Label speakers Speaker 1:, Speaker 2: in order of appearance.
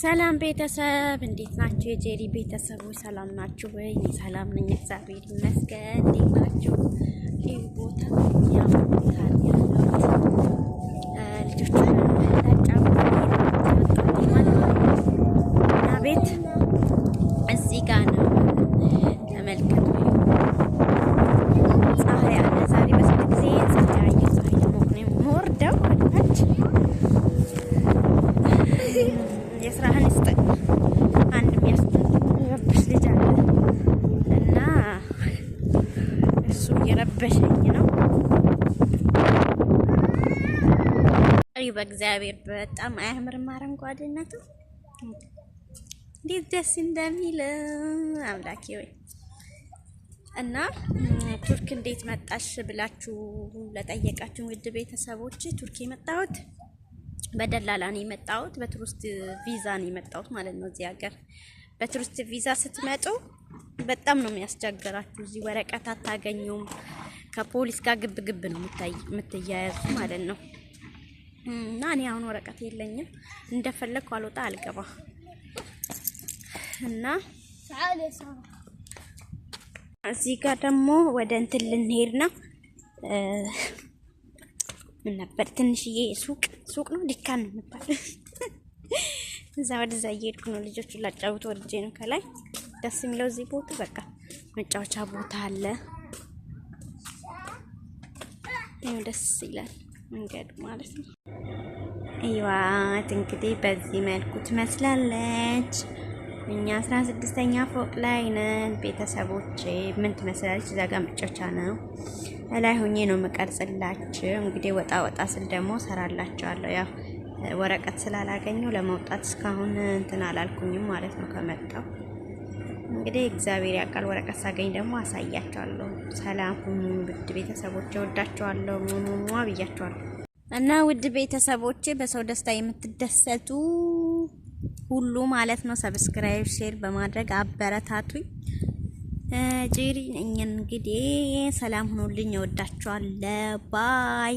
Speaker 1: ሰላም ቤተሰብ እንዴት ናችሁ? የጄሪ ቤተሰቦች ሰላም ናችሁ ወይ? ሰላም ነኝ፣ እግዚአብሔር ይመስገን። እንዴት ናችሁ? ይህ ቦታ ያው ቦታ ልጆቹ ቤት እዚህ ጋር ነው። ተመልከቱ። ፀሐይ አለ ዛሬ በስንት ጊዜ ፀሐይ ለሞቅ ነው የምወርደው ወደታች። የስራህን ስጥ። አንድ የሚያስረብሽ ልጅ አለ እና እሱ እየረበሸኝ ነው። በእግዚአብሔር በጣም አያምርም አረንጓዴነቱ እንዴት ደስ እንደሚል አምላኬ ወይ። እና ቱርክ እንዴት መጣሽ ብላችሁ ለጠየቃችሁ ውድ ቤተሰቦች ቱርክ የመጣሁት በደላላ ነው የመጣሁት። በቱሪስት ቪዛ ነው የመጣሁት ማለት ነው። እዚህ ሀገር በቱሪስት ቪዛ ስትመጡ በጣም ነው የሚያስቸግራችሁ። እዚህ ወረቀት አታገኙም። ከፖሊስ ጋር ግብ ነው የምትያያዙ ማለት ነው። እና እኔ አሁን ወረቀት የለኝም፣ እንደፈለኩ አልወጣ አልገባ እና እዚህ ጋር ደግሞ ወደ እንትን ልንሄድ ነው። ምን ነበር ትንሽዬ ሱቅ ነው ዲካን ነው የሚባለው። እዛ ወደዛ እየሄድኩ ነው። ልጆቹ ላጫውት ወርጄ ነው። ከላይ ደስ የሚለው እዚህ ቦታ በቃ መጫወቻ ቦታ አለ። ይሄ ደስ ይላል መንገዱ ማለት ነው። አይዋት እንግዲህ በዚህ መልኩ ትመስላለች። እኛ 16ኛ ፎቅ ላይ ነን ቤተሰቦቼ። ምን ትመስላለች? እዛ ጋር መጫወቻ ነው። ላይ ሆኜ ነው መቀርጽላችሁ። እንግዲህ ወጣ ስል ደግሞ ሰራላችኋለሁ። ያው ወረቀት ስላላገኘው ለመውጣት እስካሁን እንትን አላልኩኝም ማለት ነው። ከመጣው እንግዲህ እግዚአብሔር ያውቃል። ወረቀት ሳገኝ ደግሞ አሳያችኋለሁ። ሰላም ሁኑ ውድ ቤተሰቦቼ፣ ወዳችኋለሁ። ሙሙሙ ብያችኋለሁ። እና ውድ ቤተሰቦቼ በሰው ደስታ የምትደሰቱ ሁሉ ማለት ነው ሰብስክራይብ፣ ሼር በማድረግ አበረታቱኝ። ጄሪ ነኝ እንግዲህ። ሰላም ሁኑልኝ። እወዳችኋለሁ። ባይ